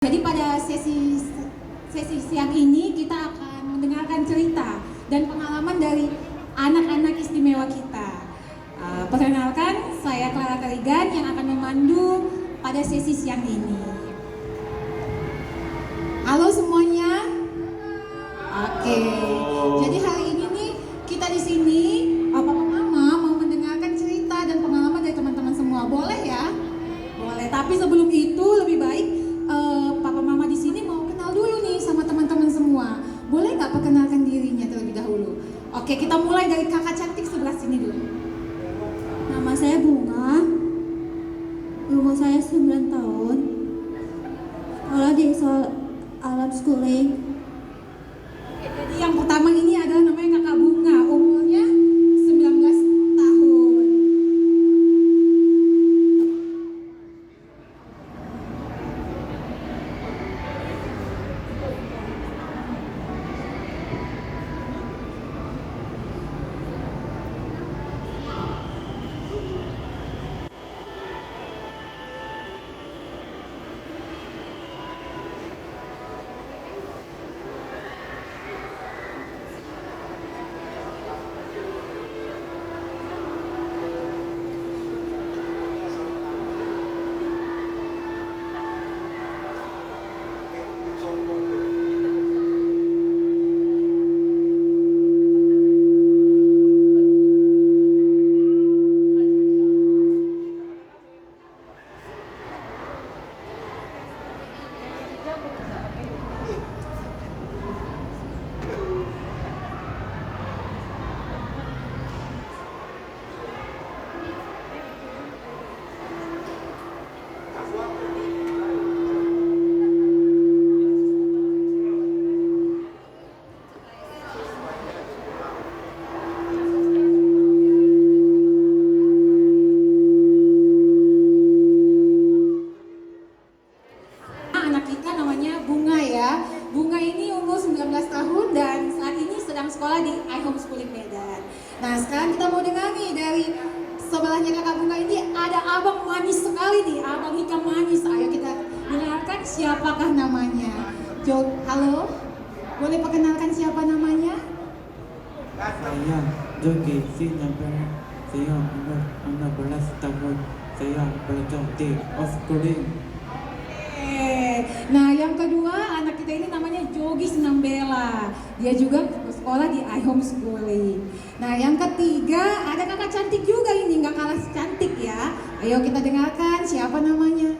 Jadi pada sesi siang ini kita akan mendengarkan cerita dan pengalaman dari anak-anak istimewa kita. Perkenalkan, saya Clara Karigan yang akan memandu pada sesi siang ini. Halo semuanya. Oke. Jadi hari ini nih kita di sini, Papa Mama mau mendengarkan cerita dan pengalaman dari teman-teman semua. Boleh ya? Boleh. Tapi sebelum itu lebih baik Papa Mama di sini mau kenal dulu nih sama teman-teman semua. Boleh nggak perkenalkan dirinya terlebih dahulu? Oke, kita mulai dari kakak cantik sebelah sini dulu. Nama saya Bunga, umur saya 9 tahun, sekolah di Alam Schooling. Jadi yang pertama ini adalah namanya kakak Bunga, umurnya 19 tahun. Anak kita namanya Bunga ya. Bunga ini umur 19 tahun dan saat ini sedang sekolah di iHomeschooling Medan. Nah, sekarang kita mau dengar nih dari sebelahnya kakak Bunga ini ada abang manis sekali nih, abang hitam manis. Ayo kita dengarkan siapakah namanya. Halo, boleh perkenalkan siapa namanya? Saya Jogi Sinyampel. Saya umur 16 tahun. Saya belajar di Schooling. Nah, yang kedua anak kita ini namanya Jogi Sinambela. Dia juga sekolah di iHomeschooling. Nah, yang ketiga ada kakak cantik juga ini, nggak kalah cantik ya. Ayo kita dengarkan siapa namanya.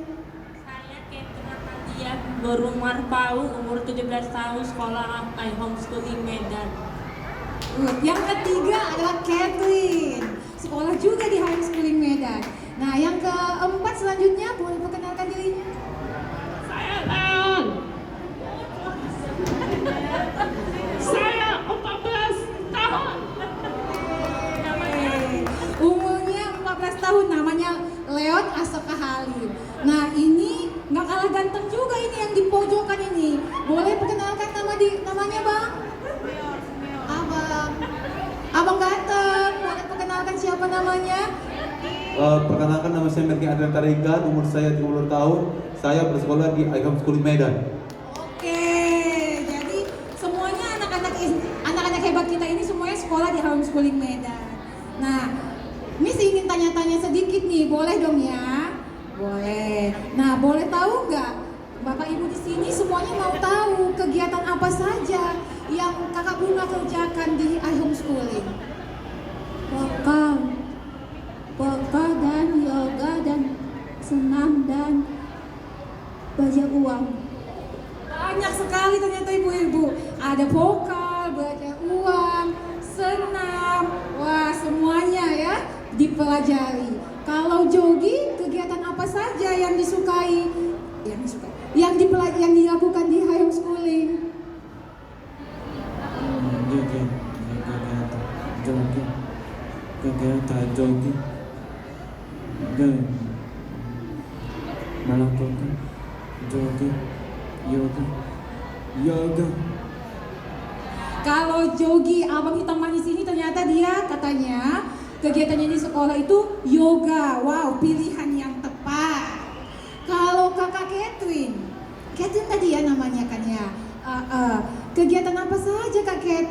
Saya Ketra Nadia Borumar Pau, umur 17 tahun, sekolah iHomeschooling Medan. Yang ketiga adalah Catherine, sekolah juga di iHomeschooling Medan. Nah, yang keempat selanjutnya boleh perkenalkan dirinya. Saya Leon. Saya 14 tahun. Umurnya 14 tahun, namanya Leon Asoka Halim. Nah, ini nggak kalah ganteng juga ini yang di pojokan ini. Boleh perkenalkan namanya Bang? Abang ganteng, boleh perkenalkan siapa namanya? Perkenalkan, nama saya Merki Adrian Tarigan, umur saya 30 tahun. Saya bersekolah di iHomeschooling Medan. Oke, jadi semuanya anak-anak hebat kita ini semuanya sekolah di iHomeschooling Medan. Nah, Miss ingin tanya-tanya sedikit nih, boleh dong ya? Boleh. Nah, boleh tahu nggak, Bapak Ibu di sini semuanya mau tahu kegiatan apa saja yang Kakak Bunga kerjakan di iHomeschooling? Vokal dan yoga dan senam dan belajar uang. Banyak sekali ternyata ibu-ibu. Ada vokal, belajar uang, senam, wah semuanya ya dipelajari. Kalau Jogi, kegiatan apa saja yang disukai? Yang dilakukan di iHomeschooling? Kegiatan jogi dan melakukan jogi yoga. Kalau Jogi, abang hitam manis ini ternyata dia katanya kegiatannya di sekolah itu yoga. Wow, pilihan yang tepat. Kalau kakak Catherine Catherine tadi ya namanya kan ya. Kegiatan apa saja Kak Cat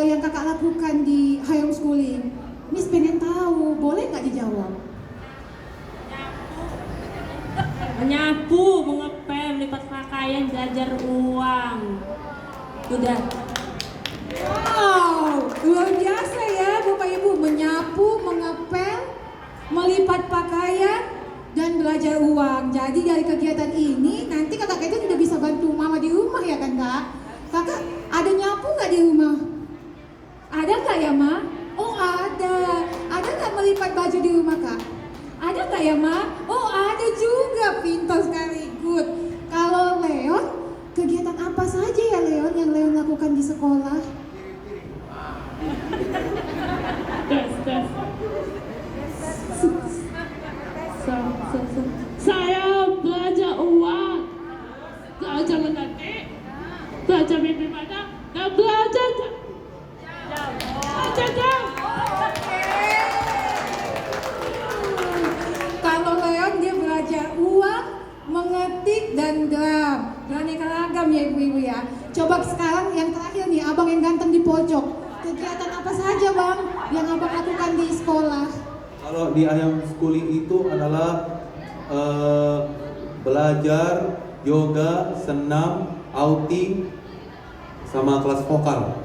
yang kakak lakukan di high homeschooling? Miss pengen tahu, boleh nggak dijawab? Menyapu, mengepel, lipat pakaian, belajar uang. Udah. Wow, luar biasa ya Bapak Ibu, menyapu, mengepel, melipat pakaian, dan belajar uang. Jadi dari kegiatan ini nanti kakak Catherine udah bisa bantu mama di rumah ya kan Kak? Kakak ada nyapu nggak di rumah? Ada nggak ya Ma? Oh ada. Ada nggak melipat baju di rumah Kak? Ada nggak ya Ma? Oh ada juga, pintar sekali, good. Kalau Leon, kegiatan apa saja ya Leon yang Leon lakukan di sekolah? Tes. Saya belajar uang, belajar mendetik, belajar mimpi mana, dan belajar jam. Kalau Leon dia belajar uang, mengetik dan drum. Beraneka ragam ya ibu-ibu ya. Coba sekarang yang terakhir nih, abang yang ganteng di pojok. Kegiatan apa saja bang yang abang lakukan di sekolah? Kalau di ayam schooling itu adalah belajar yoga, senam, outing, sama kelas vokal.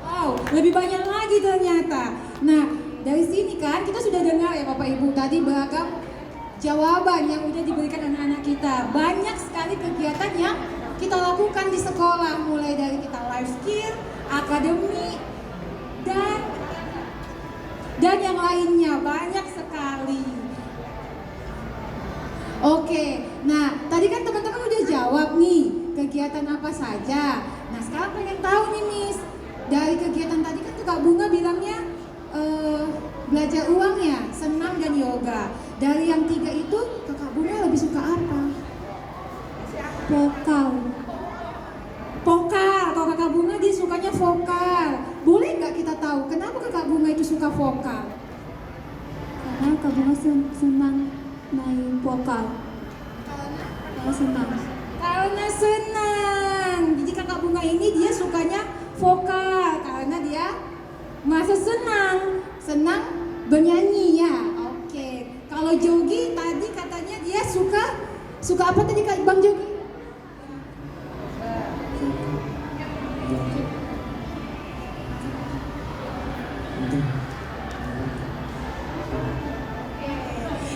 Wow, lebih banyak lagi ternyata. Nah, dari sini kan kita sudah dengar ya Bapak Ibu tadi beragam jawaban yang udah diberikan anak-anak kita. Banyak sekali kegiatan yang kita lakukan di sekolah, mulai dari kita life skill, akademi, dan yang lainnya banyak sekali. Oke, nah tadi kan teman-teman udah jawab nih kegiatan apa saja. Nah sekarang pengen tahu nih Miss, dari kegiatan tadi kan Kak Bunga bilangnya belajar uang ya, senam dan yoga. Dari yang 3 itu Kak Bunga lebih suka apa? Vokal. Vokal, kalau Kakak Bunga dia sukanya vokal. Boleh nggak kita tahu kenapa Kakak Bunga itu suka vokal? Karena Kak Bunga senang main vokal. Karena senang. Karena senang. Jadi Kakak Bunga ini dia sukanya vokal karena dia masa senang bernyanyi ya. Oke. Kalau Jogi tadi katanya dia suka apa tadi Kak Bang Jogi?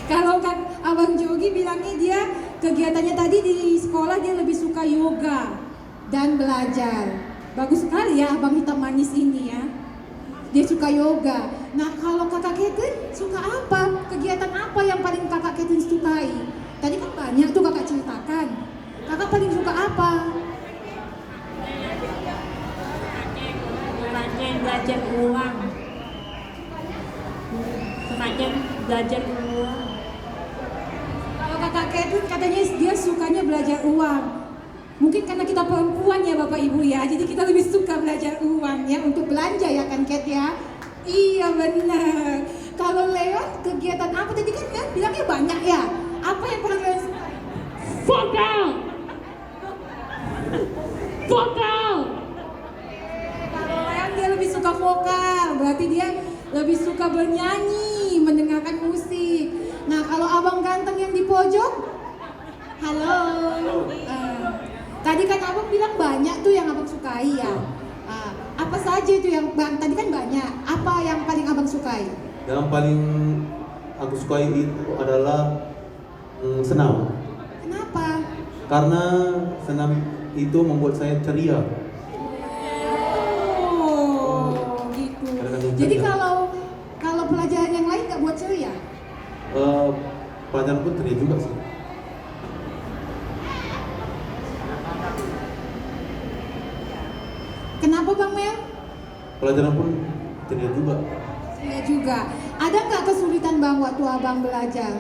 Kalau Kak Abang Jogi bilangnya dia kegiatannya tadi di sekolah dia lebih suka yoga dan belajar. Bagus sekali ya Abang hitam manis ini ya. Dia suka yoga. Nah kalau Kakak Catherine suka apa? Kegiatan apa yang paling Kakak Catherine sukai? Tadi kan banyak tuh Kakak ceritakan. Kakak paling suka apa? Sukanya belajar uang. Sukanya belajar uang. Kalau Kakak Catherine katanya dia sukanya belajar uang. Mungkin karena kita perempuan ya Bapak Ibu ya, jadi kita lebih suka belajar uang ya untuk belanja ya kan Cat ya? Iya benar. Kalau Leon kegiatan apa tadi kan ya bilangnya banyak ya? Apa yang paling Leon suka? Vokal. Kalau Leon dia lebih suka vokal, berarti dia lebih suka bernyanyi, mendengarkan musik. Nah kalau abang ganteng yang di pojok, halo. Tadi kan abang bilang banyak tuh yang abang sukai ya. Apa saja itu yang bang? Tadi kan banyak. Apa yang paling abang sukai? Yang paling aku sukai itu adalah senam. Kenapa? Karena senam itu membuat saya ceria. Oh, gitu. Kadang-kadang Jadi ceria. kalau pelajaran yang lain nggak buat ceria? Pelajaran pun ceria juga sih. Kenapa Bang Mel? Pelajaran pun ceria juga. Ceria juga. Ada nggak kesulitan Bang waktu abang belajar?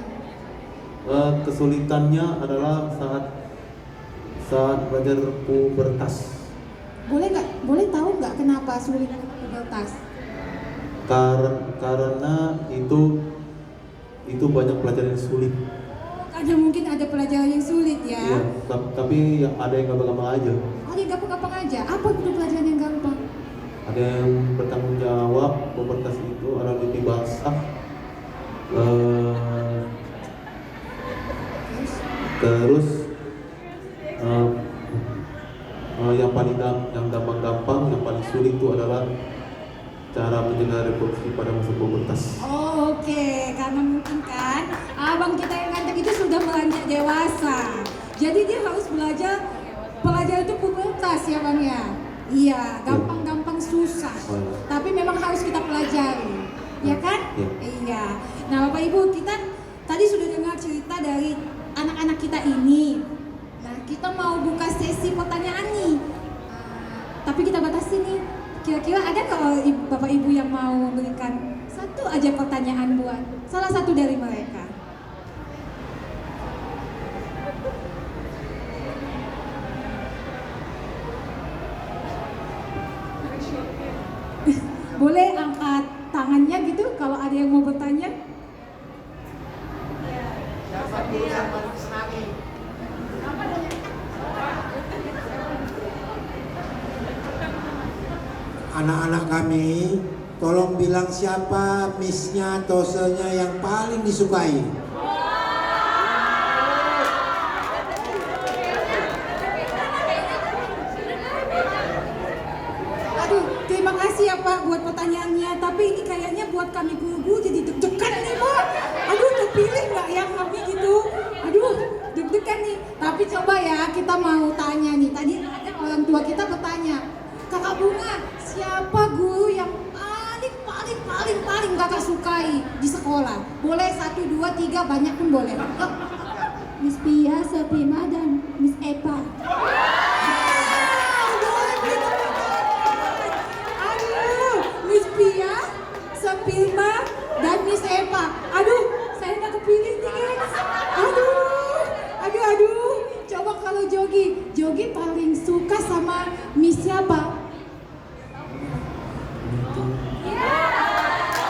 Kesulitannya adalah saat belajar pubertas. Boleh tahu nggak kenapa sulit pubertas? Karena itu banyak pelajaran yang sulit. Ada mungkin ada pelajaran yang sulit ya. Iya, tapi ada yang gampang-gampang aja. Oh, yang gampang-gampang aja. Apa itu pelajaran yang gampang? Ada yang bertanggung jawab, komunitas itu, ada mimpi basah. Terus yang gampang-gampang, yang paling sulit itu adalah cara menjaga reproduksi pada masa pubertas. Oh, oke. Karena mungkin kan abang kita yang ganteng itu sudah beranjak dewasa. Jadi dia harus belajar pelajaran itu pubertas ya bang ya. Iya, gampang-gampang susah. Oh, iya. Tapi memang harus kita pelajari, ya kan? Iya. Iya. Nah bapak ibu kita tadi sudah dengar cerita dari anak-anak kita ini. Nah kita mau buka sesi pertanyaan nih. Tapi kita batasi nih. Kira-kira ada nggak bapak ibu yang mau memberikan satu aja pertanyaan buat salah satu dari mereka? Boleh angkat tangannya gitu kalau ada yang mau bertanya. Anak-anak kami, tolong bilang siapa missnya atau senya yang paling disukai. Aduh, terima kasih ya Pak buat pertanyaannya. Tapi ini kayaknya buat kami guru jadi deg-degan nih Pak. Aduh, terpilih nggak ya kami gitu? Aduh, deg-degan nih. Tapi coba ya kita mau tanya nih. Tadi ada orang tua kita bertanya, Kakak Bunga, siapa guru yang paling kakak sukai di sekolah? Boleh 1, 2, 3, banyak pun boleh. Miss Pia, Sepima, dan Miss Epa. Aduh, Miss Pia, Sepilma, dan Miss Epa. Aduh, saya nggak kepilih nih guys. Aduh. Coba kalau Jogi paling suka sama Miss siapa?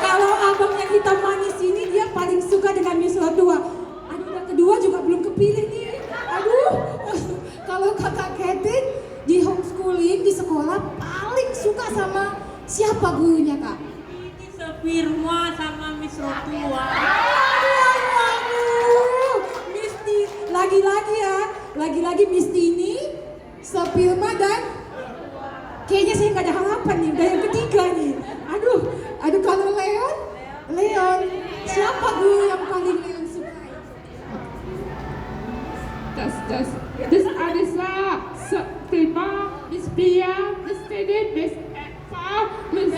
Kalau abang yang hitam manis ini dia paling suka dengan Miss Rotua. Aduh, yang kedua juga belum kepilih nih. Aduh, kalau kakak Catherine di homeschooling di sekolah paling suka sama siapa gurunya kak? Ini Sefirma sama Miss Rotua. Aduh, Miss lagi-lagi Miss Tini, Sefirma dan kayaknya saya nggak ada harapan nih, udah yang ketiga nih. Aduh, kalau Leon, siapa guru yang paling Leon sukai? Das Anissa, Septima, Miss Pia, Miss Teddy, Miss Eva, Miss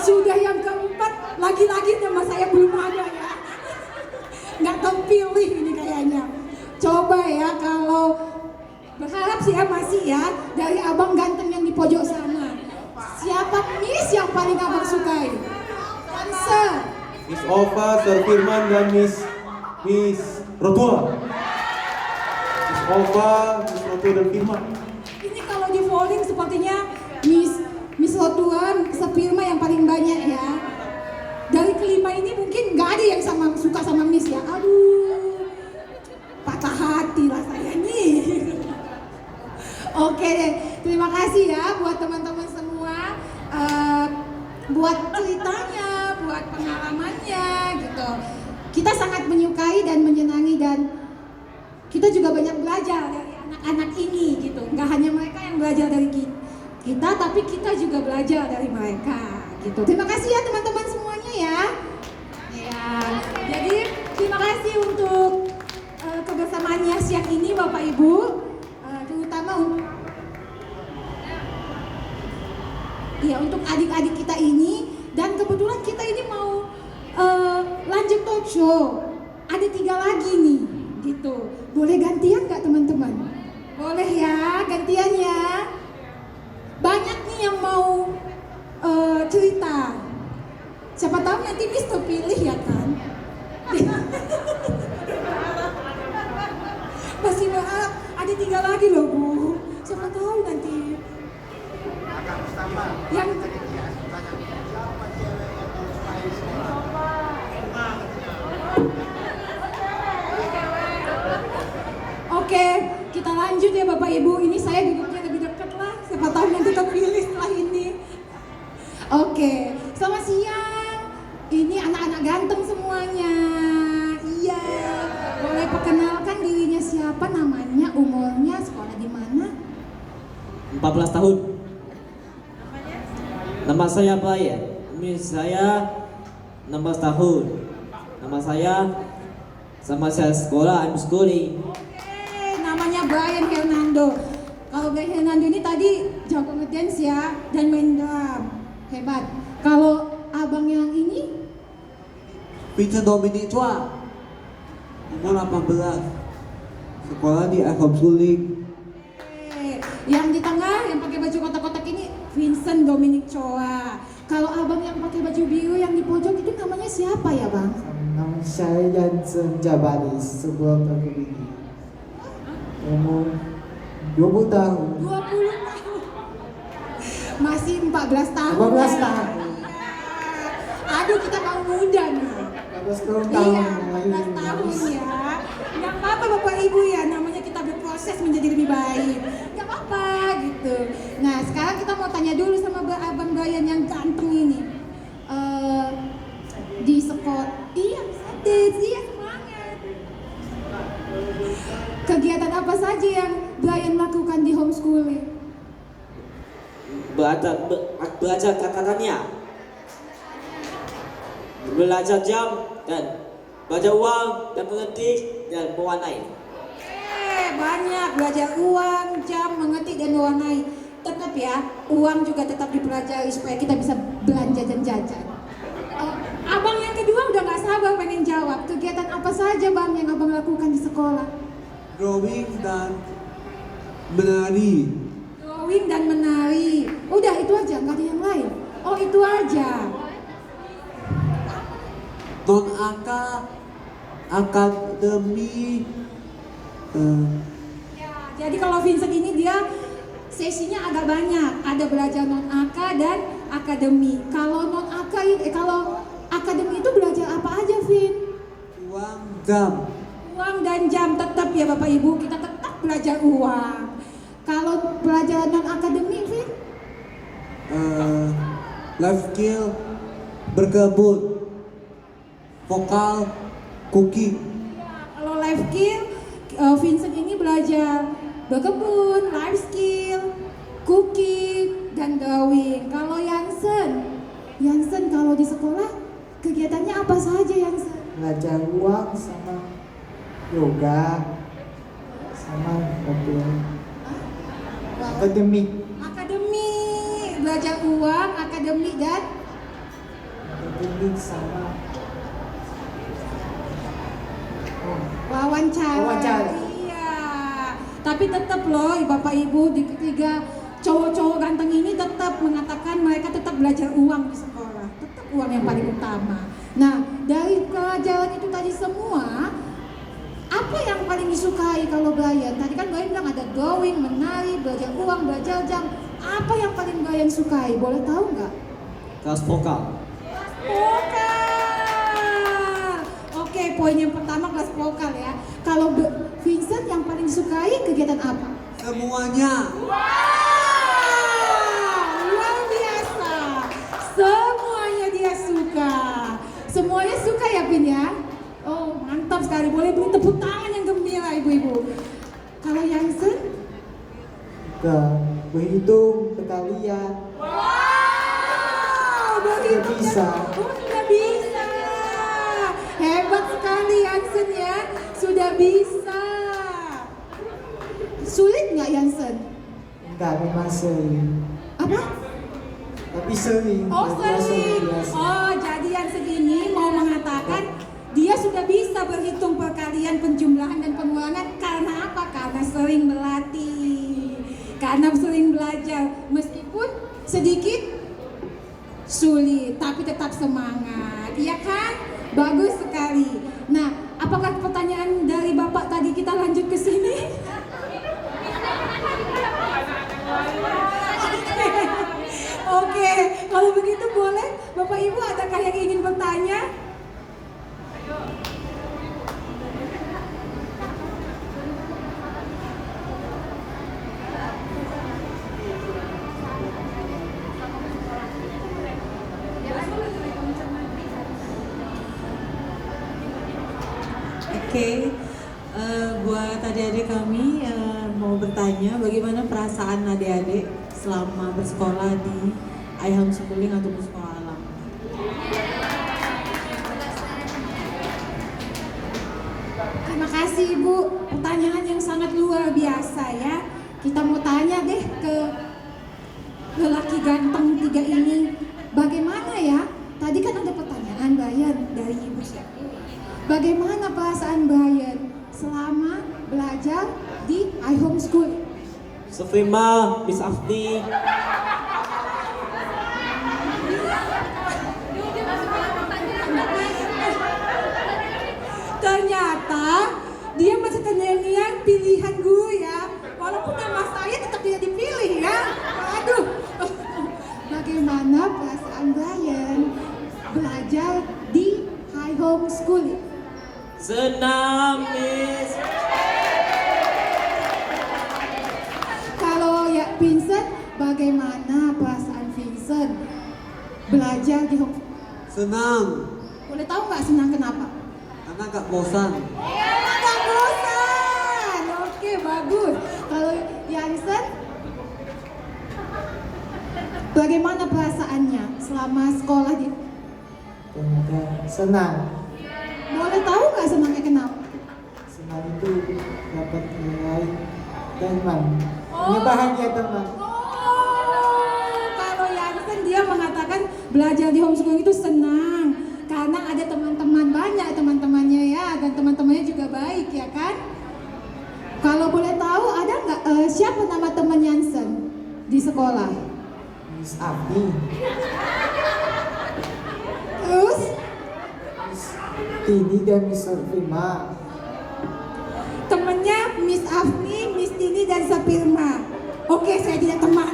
Sudah yang keempat, lagi-lagi nama saya belum ada ya. Nggak kepilih ini kayaknya. Coba ya kalau berharap sih ya masih ya dari abang ganteng yang di pojok sana. Siapa Miss yang paling abang sukai? Answer. Miss Ova, Sir Firman, dan Miss Rotua. Miss Ova, Miss Rotua, dan Firman. Ini kalau di voting sepertinya Miss Rotua, Sepirma yang paling banyak ya. Dari kelima ini mungkin nggak ada yang suka sama Miss ya. Aduh, patah hati lah saya nih. Oke deh, terima kasih ya buat teman-teman semua, buat ceritanya, buat pengalamannya gitu. Kita sangat menyukai dan menyenangi dan kita juga banyak belajar dari anak-anak ini gitu. Nggak hanya mereka yang belajar dari kita, tapi kita juga belajar dari mereka gitu. Terima kasih ya teman-teman semuanya ya. Ya, jadi terima kasih untuk kebersamaannya siang ini Bapak Ibu, terutama untuk adik-adik kita ini. Dan kebetulan kita ini mau lanjut talk show. Ada 3 lagi nih gitu. Boleh gantian nggak teman-teman? Boleh ya, gantian ya. Banyak nih yang mau cerita. Siapa tahu nanti Miss terpilih ya kan? Masih berharap ada 3 lagi loh Bu. Siapa tahu nanti. Yang Oke, kita lanjut ya Bapak Ibu. Ini saya duduknya lebih dekat lah. Siapa tahu nanti terpilih setelah ini. Oke, selamat siang. Ini anak-anak ganteng semuanya. Iya. Boleh perkenalkan dirinya siapa, namanya, umurnya, sekolah di mana? 14 tahun. Nama saya Brian. Ini saya 16 tahun. Nama saya sama saya sekolah, I'm schooling. Namanya Brian Hernando. Kalau Brian Hernando ini tadi jago ngedance ya dan main drum. Hebat. Kalau abang yang ini Peter Dominic Chua, umur 18, sekolah di homeschooling. yang di tengah yang pakai baju kotak-kotak ini Vincent Dominic Choa. Kalau abang yang pakai baju biru yang di pojok itu namanya siapa ya bang? Nama saya Jansen Jabanis, sebuah perkebini. Umur 20 tahun. 20 tahun. Masih 14 tahun. 14 tahun. Aduh kita mau muda nih. 14 tahun. Iya, 14 tahun ya. Gak apa-apa Bapak Ibu ya, namanya kita berproses menjadi lebih baik. Gak apa-apa gitu. Nah sekarang kita mau tanya dulu sama Abang Brian yang ganteng ini. Di sekolah, iya bisa dance, iya semangat. Kegiatan apa saja yang Brian lakukan di homeschooling? Belajar kata-katanya, belajar jam dan belajar uang dan mengetik dan mewarnai. Banyak belajar uang, jam, mengetik dan mewarnai. Tetap ya, uang juga tetap dipelajari supaya kita bisa belanja dan jajan. Abang yang kedua udah gak sabar pengen jawab. Kegiatan apa saja bang yang abang lakukan di sekolah? Drawing dan menari. Drawing dan menari. Udah itu aja, nggak ada yang lain. Oh itu aja. Non-AK, akademi. Ya, jadi kalau Vincent ini dia sesinya agak banyak. Ada belajar non-AK dan akademi. Kalau non-AK, kalau akademi itu belajar apa aja, Vin? Uang, jam. Uang dan jam tetap ya Bapak Ibu, kita tetap belajar uang. Kalau pelajaran non-akademi, Vin? Life skill, berkebun, vokal, cooking. Ya, kalau life skill, Vincent ini belajar berkebun, life skill, cooking, dan drawing. Kalau Yansen kalau di sekolah kegiatannya apa saja Yansen? Belajar uang sama yoga sama akademik. Akademi, belajar uang, akademik dan Akademik sama wawancara. Iya. Tapi tetap loh Bapak Ibu di ketiga cowok-cowok ganteng ini tetap mengatakan mereka tetap belajar uang di sekolah. Tetap uang yang paling utama. Nah, dari pelajaran itu tadi semua, apa yang paling disukai kalau Brian? Tadi kan Brian bilang ada drawing, menari, belajar uang, belajar jam. Apa yang paling Brian sukai? Boleh tahu nggak? Kelas vokal. Vokal. Oke, poin yang pertama kelas vokal ya. Kalau Vincent yang paling disukai kegiatan apa? semuanya. Luar biasa. Semuanya dia suka. Semuanya suka ya Vin ya? Oh mantap sekali. Boleh beri tepuk tangan yang gembira ibu-ibu. Kalau Yansen? Berhitung, sekalian. Wow, berhitung bisa. Sudah bisa. Hebat sekali Yansen ya. Sudah bisa. Sulit nggak Yansen? Enggak, memang sering. Apa? Tapi sering. Oh sering. Oh jadi Yansen ini mau mengatakan dia sudah bisa berhitung perkalian, penjumlahan dan pengulangan karena apa? Karena sering berlatih. Karena sering belajar meskipun sedikit sulit tapi tetap semangat. Iya kan? Bagus sekali. Nah, apakah pertanyaan dari Bapak tadi kita lanjut ke sini? Kalau begitu boleh Bapak Ibu, adakah yang ingin bertanya? Oke, buat adik-adik kami mau bertanya bagaimana perasaan adik-adik selama bersekolah di iHomeschooling atau sekolah alam? Terima kasih Ibu, pertanyaan yang sangat luar biasa ya. Kita mau tanya deh ke lelaki ganteng 3 ini, bagaimana ya? Tadi kan ada pertanyaan Bayan dari Ibu siapa? Bagaimana perasaan Bayan selama belajar di iHomeschooling? Sofima, Miss Afni. Ternyata dia masih terngiang pilihan gue ya, walaupun nama saya tetap tidak dipilih ya. Aduh, bagaimana perasaan Bayan belajar di iHomeschooling? Senang, Miss. Kalau ya Vincent, bagaimana perasaan Vincent belajar di home? Senang, Boleh tahu nggak senang kenapa? karena gak bosan. Nggak bosan. Oke, bagus. Kalau Yansen, bagaimana perasaannya selama sekolah di? Senang. Boleh tahu nggak senangnya kenapa? Senang itu dapat nilai teman. Ini bahagia teman. Kalau Yansen dia mengatakan belajar di homeschooling itu senang karena ada teman-teman, banyak teman-temannya ya, dan teman-temannya juga baik ya kan? Kalau boleh tahu ada nggak siapa nama teman Yansen di sekolah? Miss Abdi, Terus Tini dan Miss Surfima. temannya Miss Afni, Miss Tini dan Sapirma. Oke, saya tidak teman.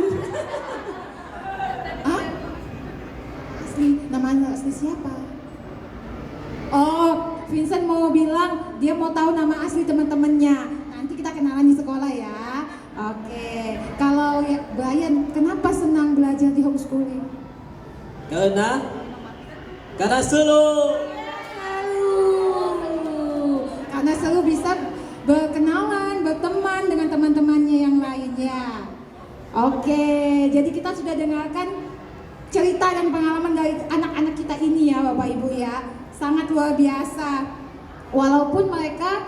Hah? Asli, namanya asli siapa? Oh, Vincent mau bilang dia mau tahu nama asli teman-temannya. Nanti kita kenalan di sekolah ya. Oke, kalau ya, Brian, kenapa senang belajar di homeschooling? Karena seru. Karena selalu bisa berkenalan, berteman dengan teman-temannya yang lainnya. Oke, jadi kita sudah dengarkan cerita dan pengalaman dari anak-anak kita ini ya Bapak Ibu ya. Sangat luar biasa. Walaupun mereka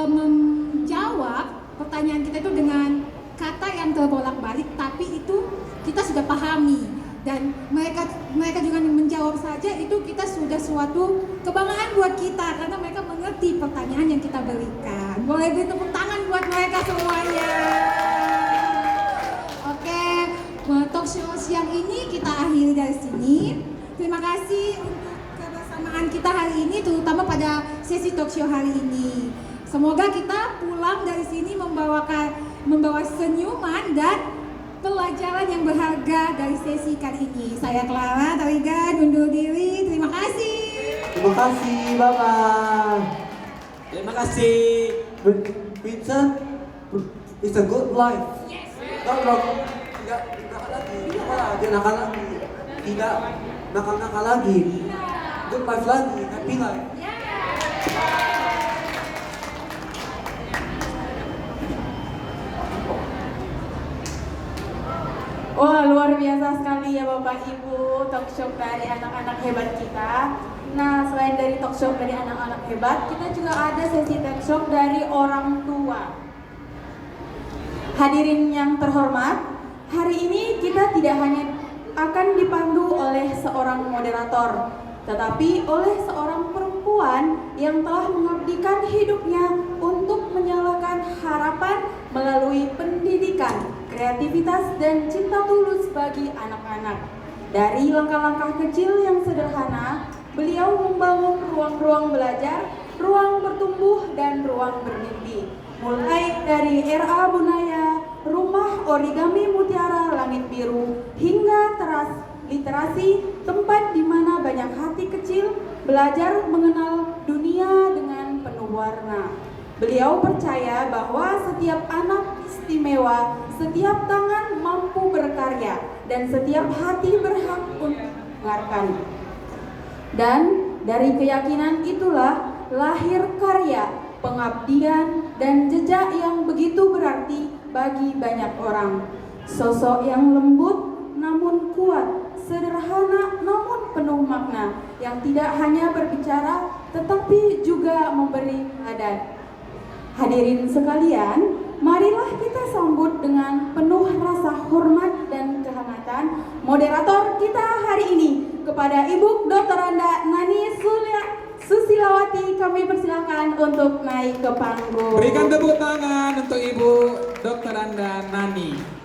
menjawab pertanyaan kita itu dengan kata yang terbolak-balik, tapi itu kita sudah pahami. Dan mereka juga menjawab saja, itu kita sudah suatu kebanggaan buat kita karena mereka mengerti pertanyaan yang kita berikan. Boleh beri tepuk tangan buat mereka semuanya. Oke, talk show siang ini kita akhiri dari sini. Terima kasih untuk kebersamaan kita hari ini, terutama pada sesi talk show hari ini. Semoga kita pulang dari sini membawa senyuman dan pelajaran yang berharga dari sesi kali ini. Saya Clara Tarigan undur diri. Terima kasih. Terima kasih, bye-bye. Terima kasih. Vincent, it's a good life. Yes. Tidak nakal lagi. Good life lagi, happy life. Wah, luar biasa sekali ya Bapak Ibu, talk show dari anak-anak hebat kita. Nah, selain dari talk show dari anak-anak hebat, kita juga ada sesi talk show dari orang tua. Hadirin yang terhormat, hari ini kita tidak hanya akan dipandu oleh seorang moderator, tetapi oleh seorang perempuan yang telah mengabdikan hidupnya untuk menyalakan harapan melalui pendidikan, kreativitas, dan cinta tulus bagi anak-anak. Dari langkah-langkah kecil yang sederhana, beliau membangun ruang-ruang belajar, ruang bertumbuh, dan ruang bermimpi. Mulai dari RA Bunaya, rumah origami mutiara langit biru, hingga teras literasi, tempat di mana banyak hati kecil belajar mengenal dunia dengan penuh warna. Beliau percaya bahwa setiap anak istimewa, setiap tangan mampu berkarya, dan setiap hati berhak untuk mendengarkan. Dan dari keyakinan itulah lahir karya, pengabdian, dan jejak yang begitu berarti bagi banyak orang. Sosok yang lembut namun kuat, sederhana namun penuh makna, yang tidak hanya berbicara tetapi juga memberi adat. Hadirin sekalian, marilah kita sambut dengan penuh rasa hormat dan kehangatan moderator kita hari ini. Kepada Ibu Dr. Anda Nani Susilawati, kami persilakan untuk naik ke panggung. Berikan tepuk tangan untuk Ibu Dr. Anda Nani.